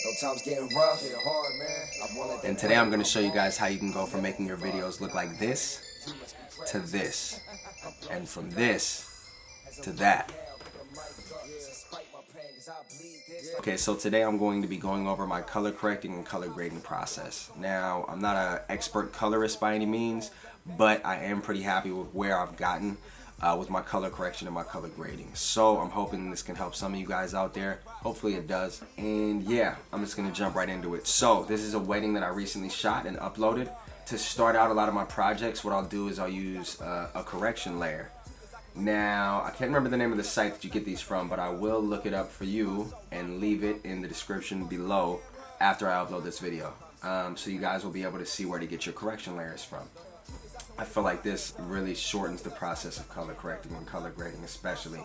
No time's getting rough, getting hard, man. And today I'm going to show you guys how you can go from making your videos look like this to this, and from this to that. Okay, so today I'm going to be going over my color correcting and color grading process. Now, I'm not an expert colorist by any means, but I am pretty happy with where I've gotten with my color correction and my color grading. So I'm hoping this can help some of you guys out there. Hopefully it does. And yeah, I'm just gonna jump right into it. So this is a wedding that I recently shot and uploaded. To start out a lot of my projects, what I'll do is I'll use a correction layer. Now, I can't remember the name of the site that you get these from, but I will look it up for you and leave it in the description below after I upload this video. So you guys will be able to see where to get your correction layers from. I feel like this really shortens the process of color correcting and color grading especially.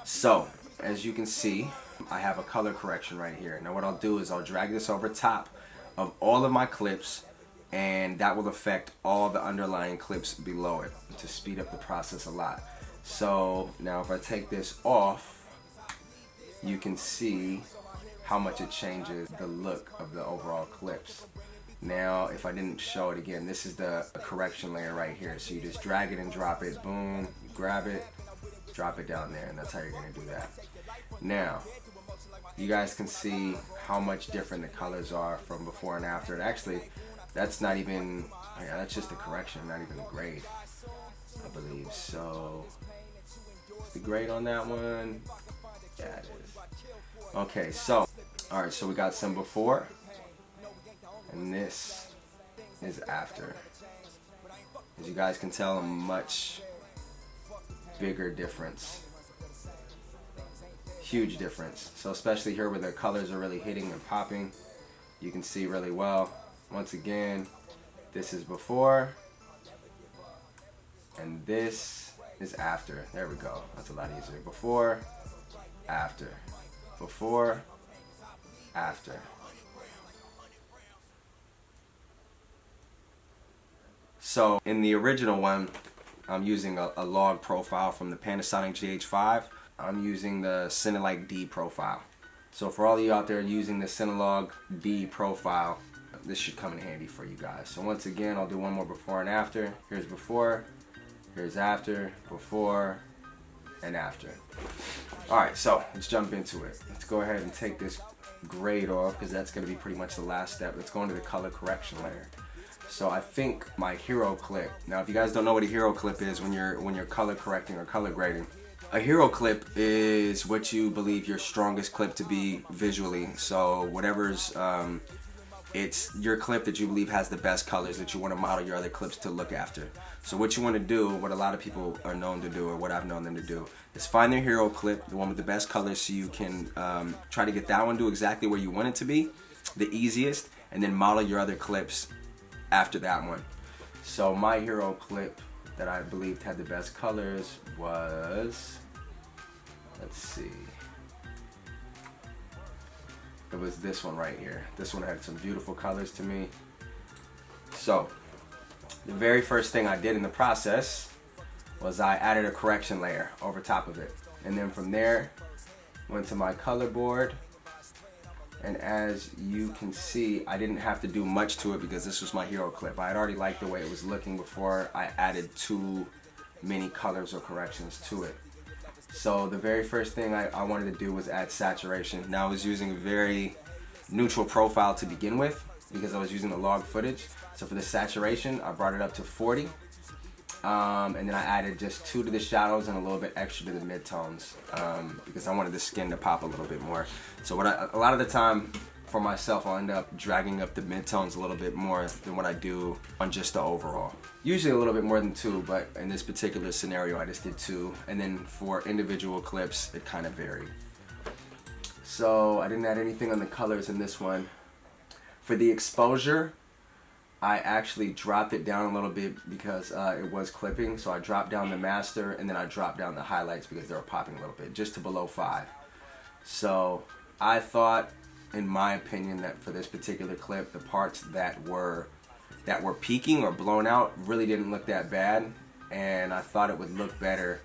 So, as you can see, I have a color correction right here. Now what I'll do is I'll drag this over top of all of my clips, and that will affect all the underlying clips below it to speed up the process a lot. So now if I take this off, you can see how much it changes the look of the overall clips. Now if I didn't show it again, this is the correction layer right here. So you just drag it and drop it, boom, you grab it, drop it down there, and that's how you're gonna do that. Now, you guys can see how much different the colors are from before and after. And actually, that's not even, yeah, that's just a correction, not even a grade, I believe. So, what's the grade on that one? Yeah, it is. Okay, so, alright, so we got some before, and this is after. As you guys can tell, a much bigger difference. Huge difference. So especially here where the colors are really hitting and popping, you can see really well. Once again, this is before, and this is after. There we go. That's a lot easier. Before, after. Before, after. So in the original one, I'm using a log profile from the Panasonic GH5. I'm using the Cinelog D profile. So for all of you out there using the Cinelog D profile, this should come in handy for you guys. So once again, I'll do one more before and after. Here's before, here's after, before, and after. Alright, so let's jump into it. Let's go ahead and take this grade off because that's going to be pretty much the last step. Let's go into the color correction layer. So I think my hero clip. Now if you guys don't know what a hero clip is when you're color correcting or color grading, a hero clip is what you believe your strongest clip to be visually. So whatever's it's your clip that you believe has the best colors that you want to model your other clips to look after. So what you want to do, what a lot of people are known to do, or what I've known them to do, is find their hero clip, the one with the best colors, so you can try to get that one, do exactly where you want it to be, the easiest, and then model your other clips after that one. So my hero clip that I believed had the best colors was, let's see, it was this one right here. This one had some beautiful colors to me. So the very first thing I did in the process was I added a correction layer over top of it, and then from there went to my color board. And as you can see, I didn't have to do much to it because this was my hero clip. I had already liked the way it was looking before I added too many colors or corrections to it. So the very first thing I wanted to do was add saturation. Now I was using a very neutral profile to begin with because I was using the log footage. So for the saturation, I brought it up to 40. And then I added just 2 to the shadows and a little bit extra to the midtones because I wanted the skin to pop a little bit more. So a lot of the time for myself, I'll end up dragging up the midtones a little bit more than what I do on just the overall. Usually a little bit more than 2, but in this particular scenario I just did 2, and then for individual clips it kind of varied. So I didn't add anything on the colors in this one. For the exposure, I actually dropped it down a little bit because it was clipping, so I dropped down the master and then I dropped down the highlights because they were popping a little bit, just to below 5. So I thought, in my opinion, that for this particular clip, the parts that were peaking or blown out really didn't look that bad, and I thought it would look better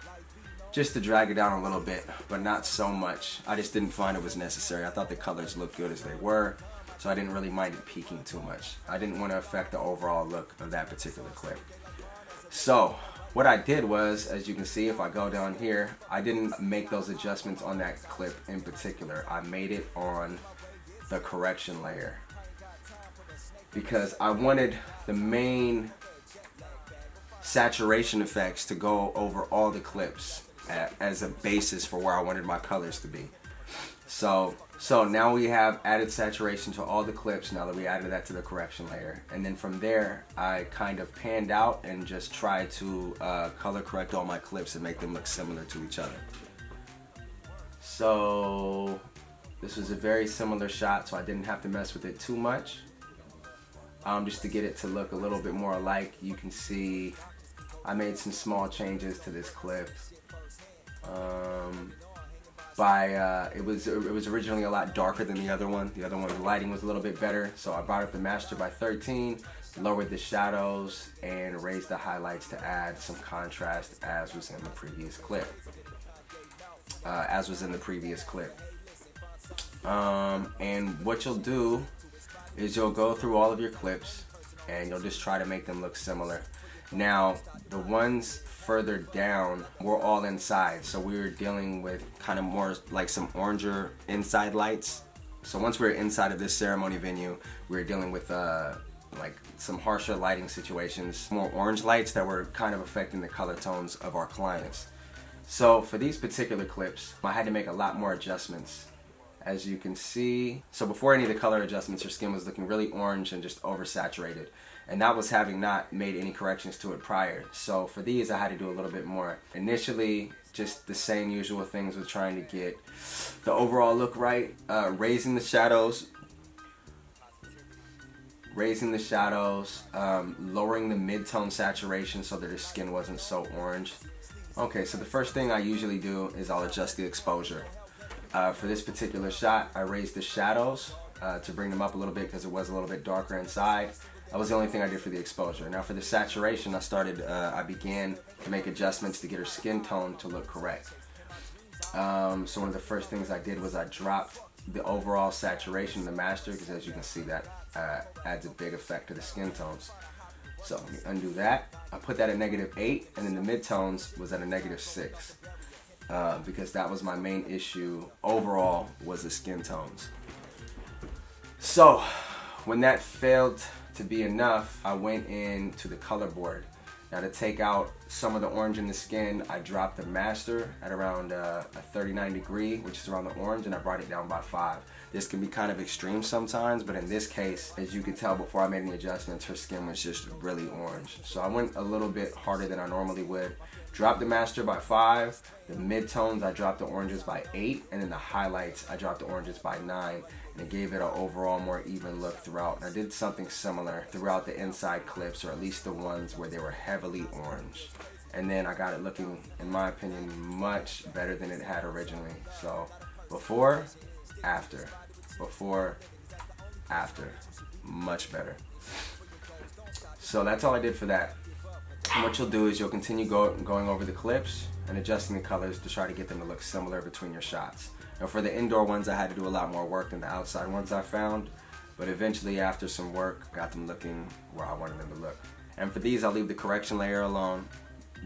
just to drag it down a little bit, but not so much. I just didn't find it was necessary. I thought the colors looked good as they were, so I didn't really mind it peaking too much. I didn't want to affect the overall look of that particular clip. So what I did was, as you can see, if I go down here, I didn't make those adjustments on that clip in particular. I made it on the correction layer because I wanted the main saturation effects to go over all the clips as a basis for where I wanted my colors to be. So now we have added saturation to all the clips now that we added that to the correction layer. And then from there, I kind of panned out and just tried to color correct all my clips and make them look similar to each other. So this was a very similar shot, so I didn't have to mess with it too much. Just to get it to look a little bit more alike. You can see I made some small changes to this clip. It was originally a lot darker than the other one. The other one, the lighting was a little bit better, so I brought up the master by 13, lowered the shadows, and raised the highlights to add some contrast, as was in the previous clip. And what you'll do is you'll go through all of your clips, and you'll just try to make them look similar. Now, the ones further down were all inside, so we were dealing with kind of more like some oranger inside lights. So once we were inside of this ceremony venue, we were dealing with like some harsher lighting situations, more orange lights that were kind of affecting the color tones of our clients. So for these particular clips, I had to make a lot more adjustments, as you can see. So before any of the color adjustments, your skin was looking really orange and just oversaturated. And that was having not made any corrections to it prior. So for these, I had to do a little bit more. Initially, just the same usual things with trying to get the overall look right. Raising the shadows, lowering the mid-tone saturation so that the skin wasn't so orange. Okay, so the first thing I usually do is I'll adjust the exposure. For this particular shot, I raised the shadows to bring them up a little bit because it was a little bit darker inside. That was the only thing I did for the exposure. Now for the saturation, I began to make adjustments to get her skin tone to look correct. So one of the first things I did was I dropped the overall saturation in the master, because as you can see, that adds a big effect to the skin tones. So let me undo that. I put that at -8, and then the midtones was at a -6. Because that was my main issue overall, was the skin tones. So when that failed to be enough, I went into the color board. Now to take out some of the orange in the skin, I dropped the master at around a 39 degree, which is around the orange, and I brought it down by 5. This can be kind of extreme sometimes, but in this case, as you could tell before I made any adjustments, her skin was just really orange. So I went a little bit harder than I normally would. Dropped the master by 5, the midtones I dropped the oranges by 8, and then the highlights I dropped the oranges by 9, and it gave it an overall more even look throughout. And I did something similar throughout the inside clips, or at least the ones where they were heavily orange. And then I got it looking, in my opinion, much better than it had originally. So before, after, much better. So that's all I did for that. And what you'll do is you'll continue going over the clips and adjusting the colors to try to get them to look similar between your shots. Now for the indoor ones, I had to do a lot more work than the outside ones I found, but eventually after some work, got them looking where I wanted them to look. And for these, I'll leave the correction layer alone.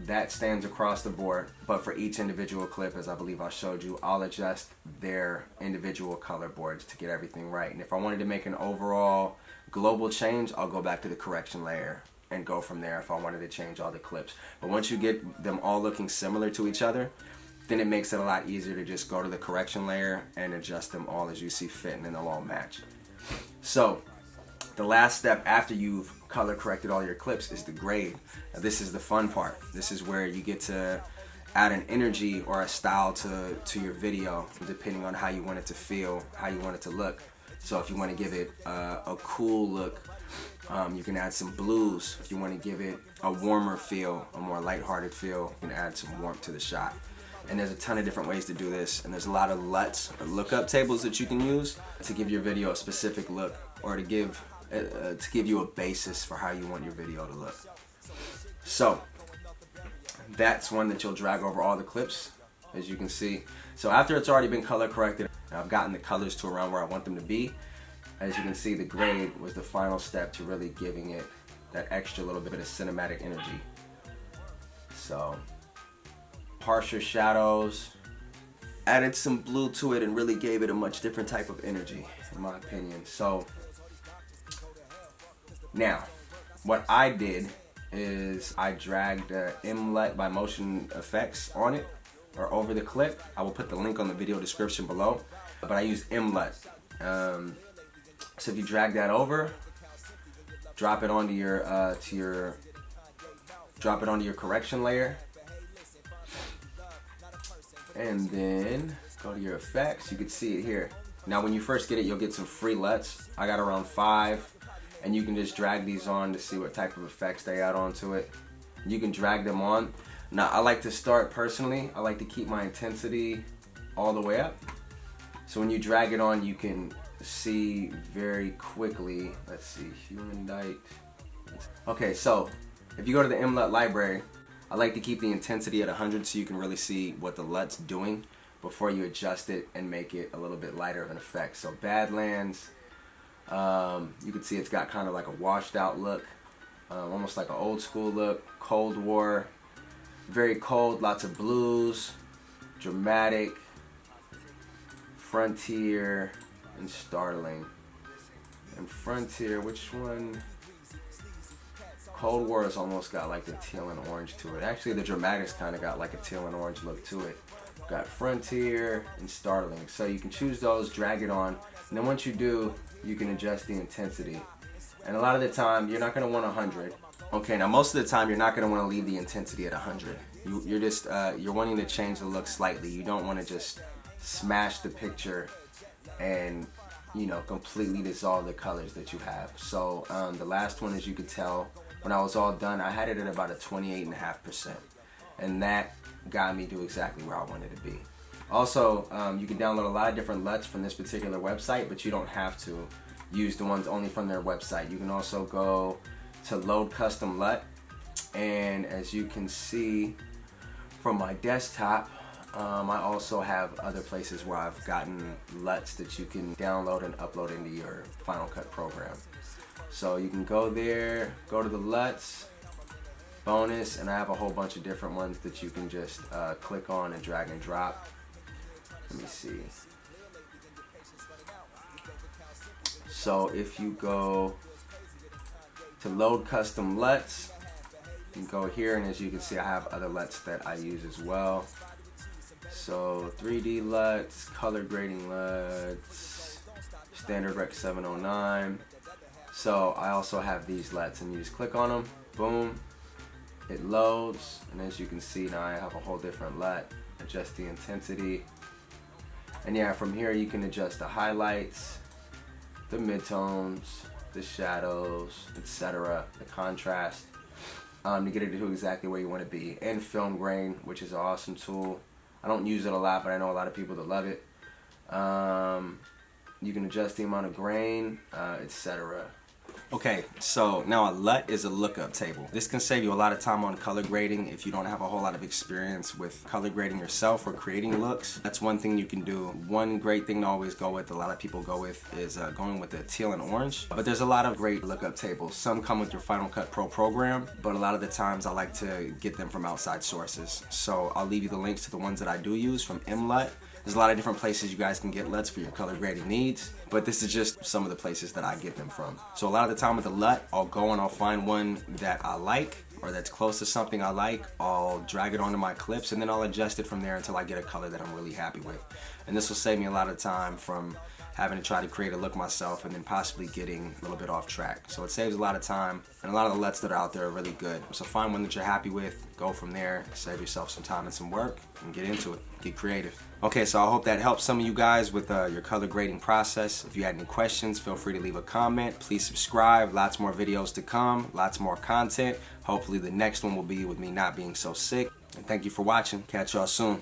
That stands across the board, but for each individual clip, as I believe I showed you, I'll adjust their individual color boards to get everything right. And if I wanted to make an overall global change, I'll go back to the correction layer and go from there if I wanted to change all the clips. But once you get them all looking similar to each other, then it makes it a lot easier to just go to the correction layer and adjust them all as you see fit, and then they'll all match. So the last step after you've color corrected all your clips is the grade. Now this is the fun part. This is where you get to add an energy or a style to your video, depending on how you want it to feel, how you want it to look. So if you want to give it a cool look, you can add some blues. If you want to give it a warmer feel, a more lighthearted feel, you can add some warmth to the shot. And there's a ton of different ways to do this, and there's a lot of LUTs or lookup tables that you can use to give your video a specific look, or to give you a basis for how you want your video to look. So that's one that you'll drag over all the clips as you can see. So after it's already been color corrected, I've gotten the colors to around where I want them to be. As you can see, the grade was the final step to really giving it that extra little bit of cinematic energy. So, harsher shadows, added some blue to it and really gave it a much different type of energy, in my opinion. So, now, what I did is I dragged M.LUT by Motion Effects on it, or over the clip. I will put the link on the video description below, but I used M.LUT. So if you drag that over, drop it onto your correction layer, and then go to your effects. You can see it here. Now when you first get it, you'll get some free LUTs. I got around 5, and you can just drag these on to see what type of effects they add onto it. You can drag them on. Now I like to start personally, I like to keep my intensity all the way up. So when you drag it on, you can see very quickly. Let's see, human light. Okay, so if you go to the M.LUT library, I like to keep the intensity at 100 so you can really see what the LUT's doing before you adjust it and make it a little bit lighter of an effect. So Badlands, you can see it's got kind of like a washed out look, almost like an old school look. Cold War, very cold, lots of blues, dramatic, Frontier, and Startling. And Frontier, which one? Cold War has almost got like the teal and orange to it. Actually, the Dramatics kind of got like a teal and orange look to it. Got Frontier and Startling. So you can choose those, drag it on, and then once you do, you can adjust the intensity. And a lot of the time, you're not going to want 100. Okay, now most of the time, you're not going to want to leave the intensity at 100. You're wanting to change the look slightly. You don't want to just smash the picture and, you know, completely dissolve the colors that you have. So the last one, as you can tell, when I was all done, I had it at about a 28.5%, and that got me to exactly where I wanted to be. Also, you can download a lot of different LUTs from this particular website, but you don't have to use the ones only from their website. You can also go to Load Custom LUT, and as you can see from my desktop, I also have other places where I've gotten LUTs that you can download and upload into your Final Cut program. So you can go there, go to the LUTs, bonus, and I have a whole bunch of different ones that you can just click on and drag and drop. Let me see. So if you go to Load Custom LUTs, you can go here, and as you can see, I have other LUTs that I use as well. So 3D LUTs, color grading LUTs, standard Rec 709. So I also have these LUTs, and you just click on them, boom, it loads, and as you can see now I have a whole different LUT. Adjust the intensity, and yeah, from here you can adjust the highlights, the midtones, the shadows, etc., the contrast, to get it to exactly where you want to be. And film grain, which is an awesome tool. I don't use it a lot, but I know a lot of people that love it. You can adjust the amount of grain, etc. Okay, so now a LUT is a lookup table. This can save you a lot of time on color grading if you don't have a whole lot of experience with color grading yourself or creating looks. That's one thing you can do. One great thing to always go with, a lot of people go with, is going with the teal and orange. But there's a lot of great lookup tables. Some come with your Final Cut Pro program, but a lot of the times I like to get them from outside sources. So I'll leave you the links to the ones that I do use from M.LUT. There's a lot of different places you guys can get LUTs for your color grading needs, but this is just some of the places that I get them from. So a lot of the time with the LUT, I'll go and I'll find one that I like, or that's close to something I like. I'll drag it onto my clips, and then I'll adjust it from there until I get a color that I'm really happy with. And this will save me a lot of time from having to try to create a look myself and then possibly getting a little bit off track. So it saves a lot of time, and a lot of the LUTs that are out there are really good. So find one that you're happy with, go from there, save yourself some time and some work, and get into it, get creative. Okay, so I hope that helps some of you guys with your color grading process. If you had any questions, feel free to leave a comment. Please subscribe, lots more videos to come, lots more content. Hopefully the next one will be with me not being so sick. And thank you for watching. Catch y'all soon.